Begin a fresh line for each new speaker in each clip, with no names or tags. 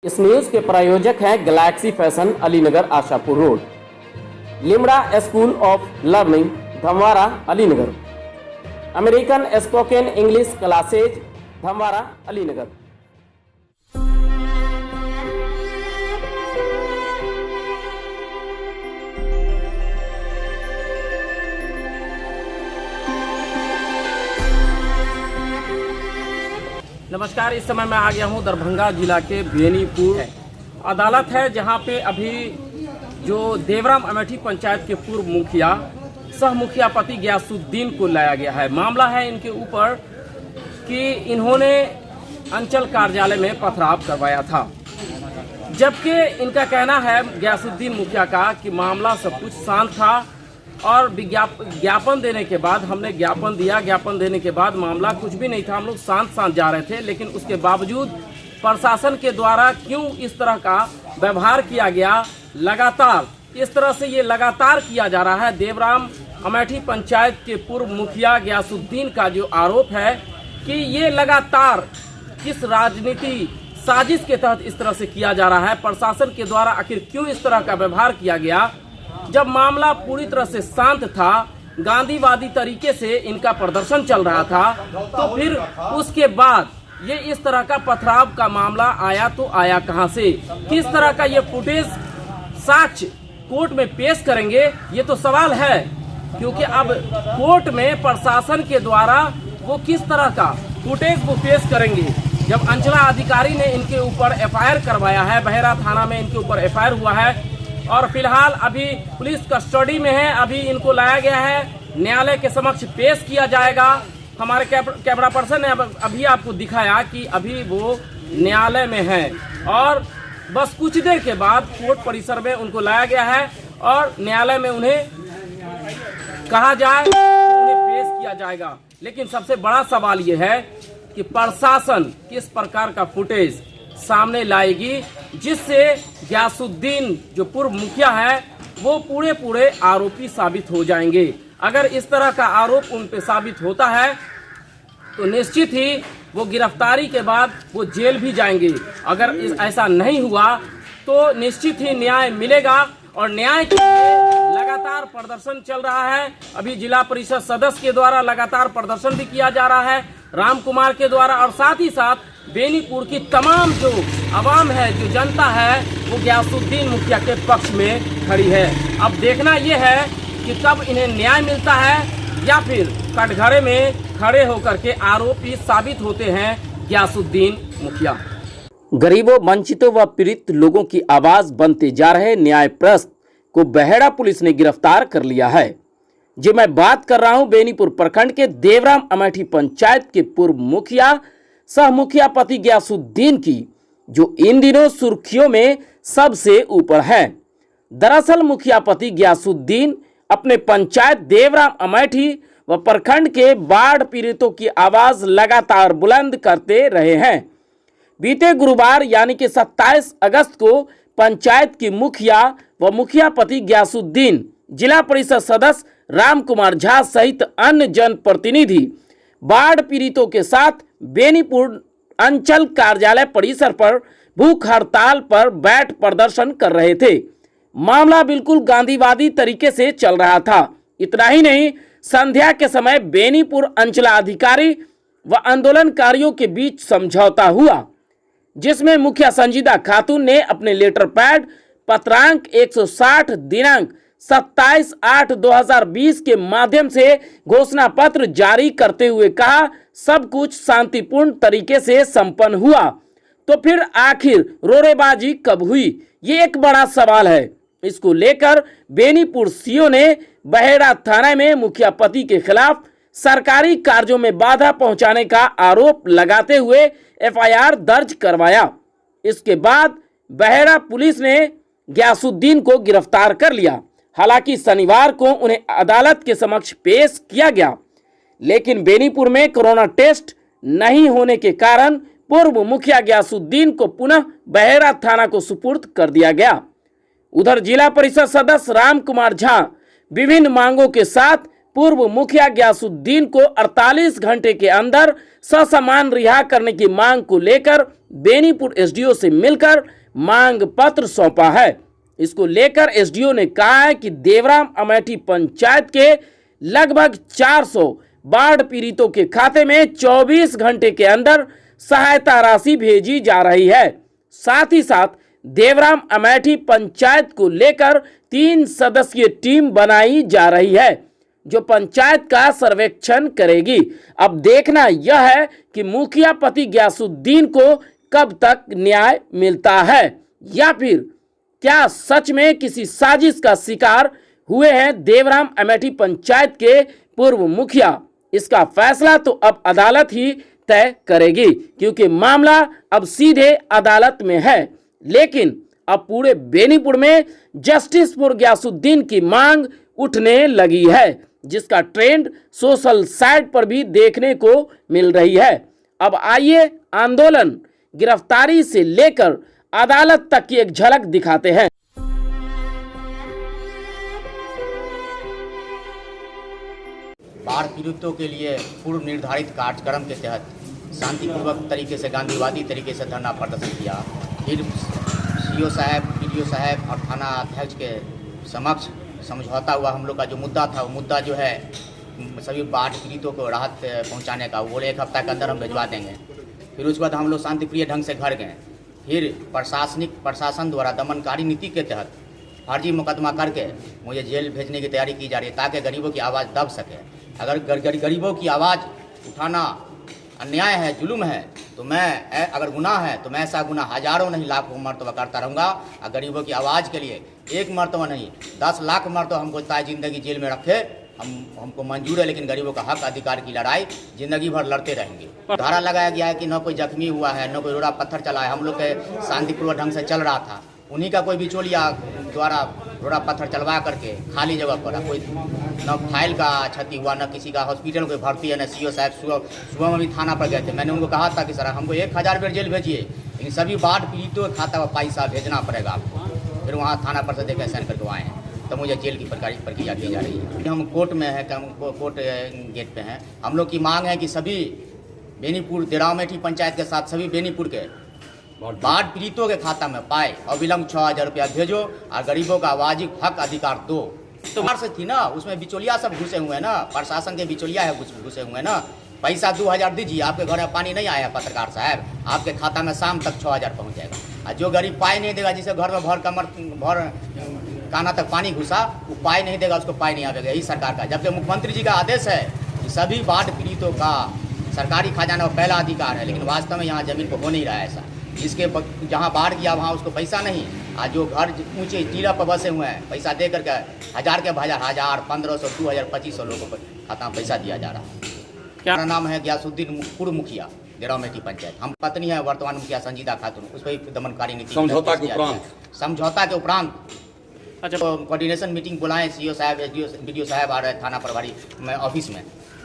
इस न्यूज के प्रायोजक हैं galaxy fashion, Alinagar, Ashapur road, Limda school of learning, Dhamwara, Alinagar, American spoken English classes, Dhamwara, Alinagar. नमस्कार, इस समय मैं आ गया हूं दरभंगा जिला के बेनीपुर अदालत है, जहां पे अभी जो देवराम अमेठी पंचायत के पूर्व मुखिया सह मुखिया पति गयासुद्दीन को लाया गया है। मामला है इनके ऊपर कि इन्होंने अंचल कार्यालय में पथराव करवाया था, जबकि इनका कहना है गयासुद्दीन मुखिया का कि मामला सब कुछ शांत था और ज्ञापन देने के बाद हमने ज्ञापन दिया, ज्ञापन देने के बाद मामला कुछ भी नहीं था, हम लोग शांत जा रहे थे। लेकिन उसके बावजूद प्रशासन के द्वारा क्यों इस तरह का व्यवहार किया गया, लगातार इस तरह से ये लगातार किया जा रहा है। देवराम अमेठी पंचायत के पूर्व मुखिया गयासुद्दीन का जो आरोप है कि ये लगातार किस राजनीति साजिश के तहत इस तरह से किया जा रहा है, प्रशासन के द्वारा आखिर क्यों इस तरह का व्यवहार किया गया, जब मामला पूरी तरह से शांत था, गांधीवादी तरीके से इनका प्रदर्शन चल रहा था, तो फिर उसके बाद ये इस तरह का पथराव का मामला आया तो आया कहां से, किस तरह का ये फुटेज साक्ष्य कोर्ट में पेश करेंगे, ये तो सवाल है। क्योंकि अब कोर्ट में प्रशासन के द्वारा वो किस तरह का फुटेज वो पेश करेंगे। जब अंचला अधिकारी ने इनके ऊपर एफआईआर करवाया है, बहेरा थाना में इनके ऊपर एफआईआर हुआ है और फिलहाल अभी पुलिस कस्टडी में है, अभी इनको लाया गया है, न्यायालय के समक्ष पेश किया जाएगा। हमारे कैमरा पर्सन ने अभी आपको दिखाया कि अभी वो न्यायालय में है और बस कुछ देर के बाद कोर्ट परिसर में उनको लाया गया है और न्यायालय में उन्हें कहा जाए, उन्हें पेश किया जाएगा। लेकिन सबसे बड़ा सवाल ये है कि प्रशासन किस प्रकार का फुटेज सामने लाएगी जिससे गयासुद्दीन जो पूर्व मुखिया है वो पूरे आरोपी साबित हो जाएंगे। अगर इस तरह का आरोप उन पे साबित होता है तो निश्चित ही वो गिरफ्तारी के बाद वो जेल भी जाएंगे। अगर ऐसा नहीं हुआ तो निश्चित ही न्याय मिलेगा और न्याय के लिए लगातार प्रदर्शन चल रहा है। अभी जिला परिषद सदस्य के द्वारा लगातार प्रदर्शन भी किया जा रहा है, राम कुमार के द्वारा, और साथ ही साथ बेनीपुर की तमाम जो आवाम है, जो जनता है, वो गयासुद्दीन मुखिया के पक्ष में खड़ी है। अब देखना यह है कि कब इन्हें न्याय मिलता है या फिर कटघरे में खड़े होकर के आरोपी साबित होते हैं गयासुद्दीन मुखिया। गरीबों, वंचितों व पीड़ित लोगों की आवाज बनते जा रहे न्यायप्रस्त को बहेड़ा पुलिस ने गिरफ्तार कर लिया है। जो मैं बात कर रहा हूं बेनीपुर प्रखंड के देवराम अमेठी पंचायत के पूर्व मुखिया सह मुखिया पति गयासुद्दीन की, जो इन दिनों सुर्खियों में सबसे ऊपर है। दरअसल मुखिया पति गयासुद्दीन अपने पंचायत देवराम अमेठी व प्रखंड के बाढ़ पीड़ितों की आवाज लगातार बुलंद करते रहे हैं। बीते गुरुवार यानी कि 27 अगस्त को पंचायत की मुखिया व मुखिया पति गयासुद्दीन, जिला परिषद सदस्य राम कुमार झा सहित अन्य जनप्रतिनिधि बाढ़ पीड़ितों के साथ बेनीपुर अंचल कार्यालय परिसर पर भूख हड़ताल पर बैठ प्रदर्शन कर रहे थे। मामला बिल्कुल गांधीवादी तरीके से चल रहा था। इतना ही नहीं, संध्या के समय बेनीपुर अंचला अधिकारी व आंदोलनकारियों के बीच समझौता हुआ, जिसमें मुखिया संजीदा खातून ने अपने लेटर पैड पत्रांक 160 दिनांक 27/8/2020 के माध्यम से घोषणा पत्र जारी करते हुए कहा, सब कुछ शांतिपूर्ण तरीके से संपन्न हुआ। तो फिर आखिर रोरेबाजी कब हुई, ये एक बड़ा सवाल है। इसको लेकर बेनीपुर सीओ ने बहेड़ा थाना में मुखिया पति के खिलाफ सरकारी कार्यों में बाधा पहुंचाने का आरोप लगाते हुए एफआईआर दर्ज करवाया। इसके बाद बहेड़ा पुलिस ने गयासुद्दीन को गिरफ्तार कर लिया। हालांकि शनिवार को उन्हें अदालत के समक्ष पेश किया गया, लेकिन बेनीपुर में कोरोना टेस्ट नहीं होने के कारण पूर्व मुखिया गयासुद्दीन को पुनः बहेड़ा थाना को सुपुर्द कर दिया गया। उधर जिला परिषद सदस्य राम कुमार झा विभिन्न मांगों के साथ पूर्व मुखिया गयासुद्दीन को 48 घंटे के अंदर ससमान रिहा करने की मांग को लेकर बेनीपुर एसडीओ से मिलकर मांग पत्र सौंपा है। इसको लेकर एसडीओ ने कहा है कि देवराम अमेठी पंचायत के लगभग 400 बाढ़ पीड़ितों के खाते में 24 घंटे के अंदर सहायता राशि भेजी जा रही है। साथ ही साथ देवराम अमेठी पंचायत को लेकर 3 सदस्यीय टीम बनाई जा रही है जो पंचायत का सर्वेक्षण करेगी। अब देखना यह है कि मुखिया पति गयासुद्दीन को कब तक न्याय मिलता है या फिर क्या सच में किसी साजिश का शिकार हुए हैं देवराम अमेठी पंचायत के पूर्व मुखिया। इसका फैसला तो अब अदालत ही तय करेगी, क्योंकि मामला अब सीधे अदालत में है। लेकिन अब पूरे बेनीपुर में जस्टिस फॉर गयासुद्दीन की मांग उठने लगी है, जिसका ट्रेंड सोशल साइट पर भी देखने को मिल रही है। अब आइए आंदोलन, गिरफ्तारी से लेकर अदालत तक की एक झलक दिखाते हैं।
बाढ़ पीड़ितों के लिए पूर्व निर्धारित कार्यक्रम के तहत शांतिपूर्वक तरीके से, गांधीवादी तरीके से धरना प्रदर्शन किया। फिर सीओ साहब, बीडीओ साहब और थाना अध्यक्ष के समक्ष समझौता हुआ। हम लोग का जो मुद्दा था, वो मुद्दा जो है सभी बाढ़ पीड़ितों को राहत पहुंचाने का, वो बोले 1 हफ्ता के अंदर हम भिजवा देंगे। फिर उसके बाद हम लोग शांतिप्रिय ढंग से घर गए। फिर प्रशासन द्वारा दमनकारी नीति के तहत फर्जी मुकदमा करके मुझे जेल भेजने की तैयारी की जा रही है, ताकि गरीबों की आवाज़ दब सके। अगर गरीबों की आवाज़ उठाना अन्याय है, जुल्म है, तो मैं, अगर गुनाह है तो मैं ऐसा गुनाह हजारों नहीं लाखों मरतबा करता रहूँगा। और गरीबों की आवाज़ के लिए 1 मरतबा नहीं 10 लाख मरतबा हमको ताय जिंदगी जेल में रखे, हमको मंजूर है। लेकिन गरीबों का हक अधिकार की लड़ाई जिंदगी भर लड़ते रहेंगे। धारा लगाया गया है कि न कोई जख्मी हुआ है, न कोई रोड़ा पत्थर चला है। हम लोग के शांतिपूर्वक ढंग से चल रहा था, उन्हीं का कोई बिचौलिया द्वारा रोड़ा पत्थर चलवा करके खाली जगह पर कोई न फाइल का क्षति हुआ, न किसी का हॉस्पिटल में कोई भर्ती है, न सीओ साहब सुबह में भी थाना पर गए थे। मैंने उनको कहा था कि सर हमको 1000 बेर जेल भेजिए, लेकिन सभी बाढ़ पीड़ितों के खाता पर पैसा भेजना पड़ेगा आपको। फिर वहाँ थाना पर से देखे साइन करके आए हैं, तो मुझे जेल की प्रक्रिया की जा रही है। हम कोर्ट में है, कोर्ट गेट पे हैं। हम लोग की मांग है कि सभी बेनीपुर देवराम अमेठी पंचायत के साथ सभी बेनीपुर के बाढ़ पीड़ितों के खाता में पाए और विलम्ब 6000 रुपया भेजो और गरीबों का वाजिब हक अधिकार दो। तो बाढ़ से थी ना, उसमें बिचौलिया सब घुसे हुए हैं ना, प्रशासन के बिचौलिया है घुसे हुए हैं ना। पैसा 2000 दीजिए, आपके घर में पानी नहीं आया पत्रकार साहब, आपके खाता में शाम तक 6000 पहुँच जाएगा। और जो गरीब पाई नहीं देगा, जिसे घर में भर काना तक पानी घुसा, वो पाई नहीं देगा, उसको पाई नहीं आएगा। यही सरकार का, जबकि मुख्यमंत्री जी का आदेश है कि सभी बाढ़ पीड़ितों का सरकारी खजाना में पहला अधिकार है। लेकिन वास्तव में यहाँ ज़मीन पर हो नहीं रहा है ऐसा। जिसके जहाँ बाढ़ गया वहाँ उसको पैसा नहीं, और जो घर ऊँचे टीला पर बसे हुए हैं पैसा दे करके 1000 के 1000, 1500, 2000, 2500 लोगों को खाता में पैसा दिया जा रहा है। क्या नाम है? गयासुद्दीन, पूर्व मुखिया देवराम अमेठी पंचायत। हम पत्नी है वर्तमान मुखिया संजीदा खातून, उस पर दमनकारी नीति समझौता के उपरांत अच्छा कोऑर्डिनेशन मीटिंग बुलाएं सीओ साहब, बीडीओ साहब आ रहे थाना प्रभारी में ऑफिस में,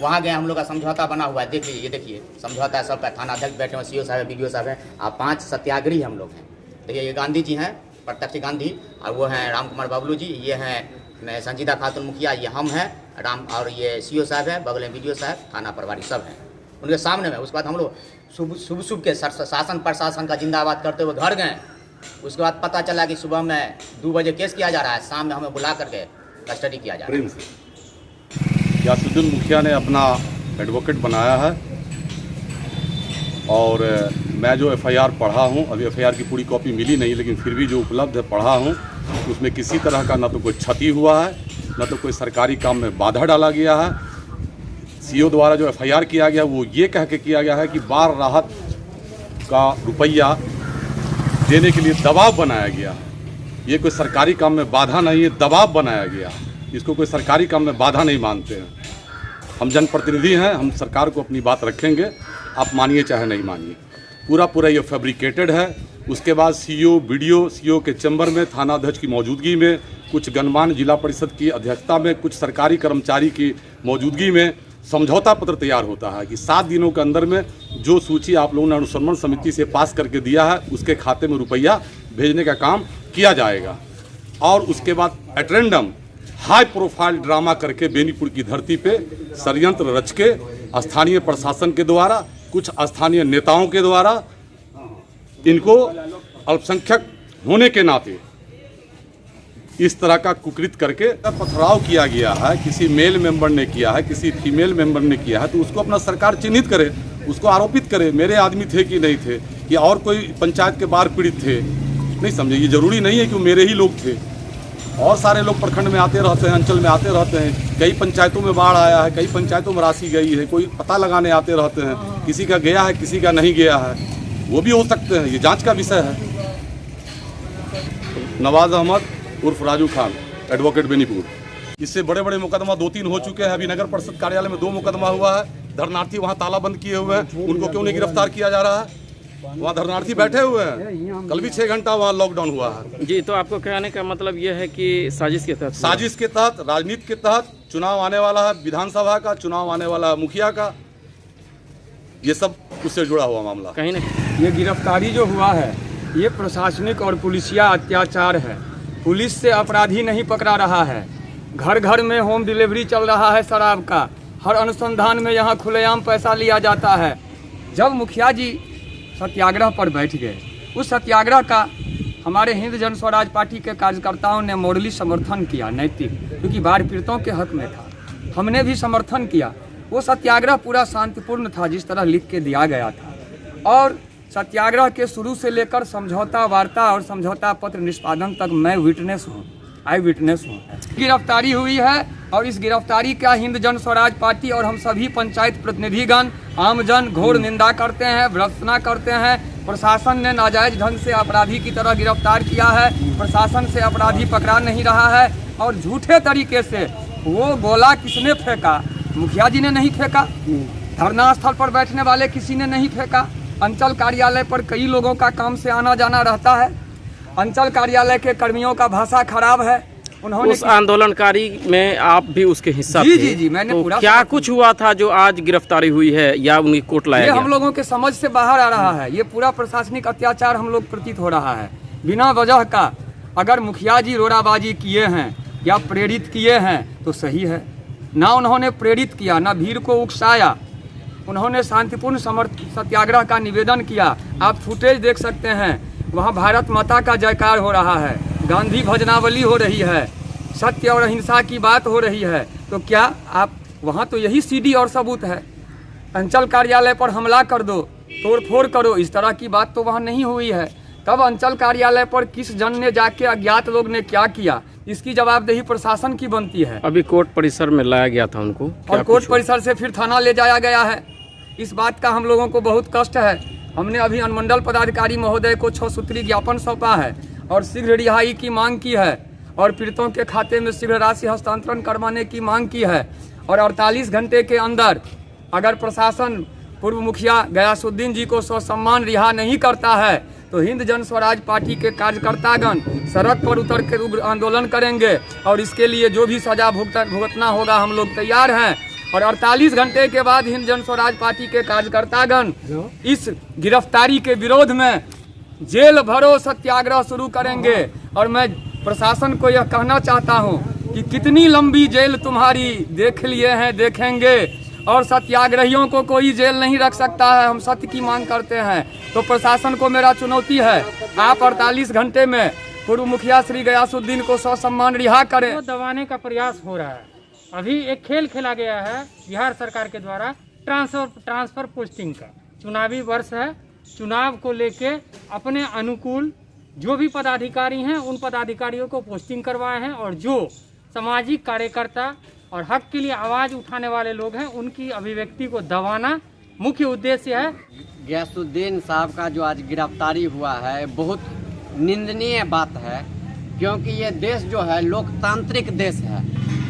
वहाँ गए। हम लोग का समझौता बना हुआ है, देख लीजिए, ये देखिए समझौता है सबका। थाना अध्यक्ष बैठे हुए, सीओ साहब, बीडीओ साहब हैं, और 5 सत्याग्रही हम लोग हैं। देखिए ये गांधी जी हैं, प्रत्यक्ष गांधी, और वो हैं राम कुमार बबलू जी, ये हैं संजीदा खातून मुखिया, ये हम हैं राम, और ये सीओ साहब हैं, बगल में बीडीओ साहब, थाना प्रभारी सब हैं उनके सामने में। उसके बाद हम लोग सुबह के शासन प्रशासन का जिंदाबाद करते हुए घर गए। उसके बाद पता चला कि सुबह में 2 बजे केस किया जा रहा है, शाम में हमें बुला करके कस्टडी किया जा रहा है।
गयासुद्दीन मुखिया ने अपना एडवोकेट बनाया है, और मैं जो एफआईआर पढ़ा हूं, अभी एफआईआर की पूरी कॉपी मिली नहीं, लेकिन फिर भी जो उपलब्ध है पढ़ा हूं, उसमें किसी तरह का न तो कोई क्षति हुआ है, न तो कोई सरकारी काम में बाधा डाला गया है। सीओ द्वारा जो एफआईआर किया गया वो ये कह के किया गया है कि बाढ़ राहत का रुपया देने के लिए दबाव बनाया गया है। ये कोई सरकारी काम में बाधा नहीं है, दबाव बनाया गया। इसको कोई सरकारी काम में बाधा नहीं मानते हैं। हम जनप्रतिनिधि हैं, हम सरकार को अपनी बात रखेंगे, आप मानिए चाहे नहीं मानिए। पूरा ये फैब्रिकेटेड है। उसके बाद सीओ, बीडीओ, सीओ के चैम्बर में थाना अध्यक्ष की मौजूदगी में, कुछ गणमान्य जिला परिषद की अध्यक्षता में, कुछ सरकारी कर्मचारी की मौजूदगी में समझौता पत्र तैयार होता है कि 7 दिनों के अंदर में जो सूची आप लोगों ने अनुसंधान समिति से पास करके दिया है, उसके खाते में रुपया भेजने का काम किया जाएगा। और उसके बाद एटेंडम हाई प्रोफाइल ड्रामा करके बेनीपुर की धरती पे षड्यंत्र रच के स्थानीय प्रशासन के द्वारा, कुछ स्थानीय नेताओं के द्वारा इनको अल्पसंख्यक होने के नाते इस तरह का कुकृत करके पथराव किया गया है। किसी मेल मेंबर ने किया है, किसी फीमेल मेंबर ने किया है, तो उसको अपना सरकार चिन्हित करे, उसको आरोपित करे मेरे आदमी थे कि नहीं थे, या और कोई पंचायत के बाढ़ पीड़ित थे। नहीं समझे, ये जरूरी नहीं है कि वो मेरे ही लोग थे। और सारे लोग प्रखंड में आते रहते हैं, अंचल में आते रहते हैं। कई पंचायतों में बाढ़ आया है, कई पंचायतों में राशि गई है, कोई पता लगाने आते रहते हैं। किसी का गया है, किसी का नहीं गया है, वो भी हो सकते हैं, ये जांच का विषय है। नवाज अहमद उर्फ राजू खान, एडवोकेट बेनीपुर। इससे बड़े बड़े मुकदमा 2-3 हो चुके हैं। अभी नगर परिषद कार्यालय में 2 मुकदमा हुआ है। धरनार्थी वहाँ ताला बंद किए हुए हैं, उनको क्यों नहीं गिरफ्तार किया जा रहा है? वहाँ धरनार्थी बैठे हुए हैं, कल भी 6 घंटा वहाँ लॉकडाउन हुआ है।
जी, तो आपको कहने का मतलब ये है कि साजिश के तहत,
साजिश के तहत, राजनीति के तहत, चुनाव आने वाला है, विधानसभा का चुनाव आने वाला है, मुखिया का, ये सब उससे जुड़ा हुआ मामला।
कहीं ना
ये गिरफ्तारी जो हुआ है, ये प्रशासनिक और पुलिसिया अत्याचार है। पुलिस से अपराधी नहीं पकड़ा रहा है। घर घर में होम डिलीवरी चल रहा है शराब का। हर अनुसंधान में यहाँ खुलेआम पैसा लिया जाता है। जब मुखिया जी सत्याग्रह पर बैठ गए, उस सत्याग्रह का हमारे हिंद जन स्वराज पार्टी के कार्यकर्ताओं ने मॉडली समर्थन किया, नैतिक, क्योंकि बाढ़ पीड़ितों के हक में था। हमने भी समर्थन किया। वो सत्याग्रह पूरा शांतिपूर्ण था, जिस तरह लिख के दिया गया था। और सत्याग्रह के शुरू से लेकर समझौता वार्ता और समझौता पत्र निष्पादन तक मैं विटनेस हूँ, आई विटनेस हूँ। गिरफ्तारी हुई है और इस गिरफ्तारी का हिंद जन स्वराज पार्टी और हम सभी पंचायत प्रतिनिधिगण, आमजन घोर निंदा करते हैं, भर्त्सना करते हैं। प्रशासन ने नाजायज ढंग से अपराधी की तरह गिरफ्तार किया है। प्रशासन से अपराधी पकड़ा नहीं रहा है और झूठे तरीके से वो गोला किसने फेंका? मुखिया जी ने नहीं फेंका, धरना स्थल पर बैठने वाले किसी ने नहीं फेंका। अंचल कार्यालय पर कई लोगों का काम से आना जाना रहता है। अंचल कार्यालय के कर्मियों का भाषा खराब है। उन्होंने
उस आंदोलनकारी में आप भी उसके हिस्सा
जी
थे।
जी जी मैंने
तो
पूरा
क्या कुछ हुआ था जो आज गिरफ्तारी हुई है या उन्हें कोर्ट लाया
ये
गया?
हम लोगों के समझ से बाहर आ रहा है। ये पूरा प्रशासनिक अत्याचार हम लोग प्रतीत हो रहा है बिना वजह का। अगर मुखिया जी रोड़ाबाजी किए हैं या प्रेरित किए हैं तो सही है। ना उन्होंने प्रेरित किया, ना भीड़ को उकसाया। उन्होंने शांतिपूर्ण सत्याग्रह का निवेदन किया। आप फुटेज देख सकते हैं, वहाँ भारत माता का जयकार हो रहा है, गांधी भजनावली हो रही है, सत्य और अहिंसा की बात हो रही है। तो क्या आप वहाँ तो यही सीडी और सबूत है। अंचल कार्यालय पर हमला कर दो, तोड़फोड़ करो, इस तरह की बात तो वहाँ नहीं हुई है। तब अंचल कार्यालय पर किस जन ने जाके, अज्ञात लोग ने क्या किया, इसकी जवाबदेही प्रशासन की बनती है।
अभी कोर्ट परिसर में लाया गया था उनको,
और कोर्ट परिसर से फिर थाना ले जाया गया है। इस बात का हम लोगों को बहुत कष्ट है। हमने अभी अनुमंडल पदाधिकारी महोदय को 6 सूत्री ज्ञापन सौंपा है और शीघ्र रिहाई की मांग की है और पीड़ितों के खाते में शीघ्र राशि हस्तांतरण करवाने की मांग की है। और 48 घंटे के अंदर अगर प्रशासन पूर्व मुखिया गयासुद्दीन जी को ससम्मान रिहा नहीं करता है तो हिंद जन स्वराज पार्टी के कार्यकर्तागण सड़क पर उतर कर उग्र आंदोलन करेंगे और इसके लिए जो भी सजा भुगतना होगा हम लोग तैयार हैं। और 48 घंटे के बाद हिंद जन स्वराज पार्टी के कार्यकर्तागण इस गिरफ्तारी के विरोध में जेल भरो सत्याग्रह शुरू करेंगे। और मैं प्रशासन को यह कहना चाहता हूं कि कितनी लंबी जेल तुम्हारी देख लिए हैं, देखेंगे, और सत्याग्रहियों को कोई जेल नहीं रख सकता है। हम सत्य की मांग करते हैं। तो प्रशासन को मेरा चुनौती है, आप 48 घंटे में पूर्व मुखिया श्री गयासुद्दीन को ससम्मान रिहा करें।
दबाने का प्रयास हो रहा है। अभी एक खेल खेला गया है बिहार सरकार के द्वारा ट्रांसफर पोस्टिंग का। चुनावी वर्ष है, चुनाव को लेके अपने अनुकूल जो भी पदाधिकारी हैं उन पदाधिकारियों को पोस्टिंग करवाए हैं और जो सामाजिक कार्यकर्ता और हक के लिए आवाज़ उठाने वाले लोग हैं उनकी अभिव्यक्ति को दबाना मुख्य उद्देश्य है।
गयासुद्दीन साहब का जो आज गिरफ्तारी हुआ है बहुत निंदनीय बात है, क्योंकि ये देश जो है लोकतांत्रिक देश है।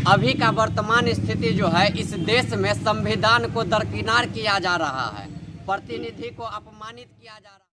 अभी का वर्तमान स्थिति जो है इस देश में संविधान को दरकिनार किया जा रहा है, प्रतिनिधि को अपमानित किया जा रहा है।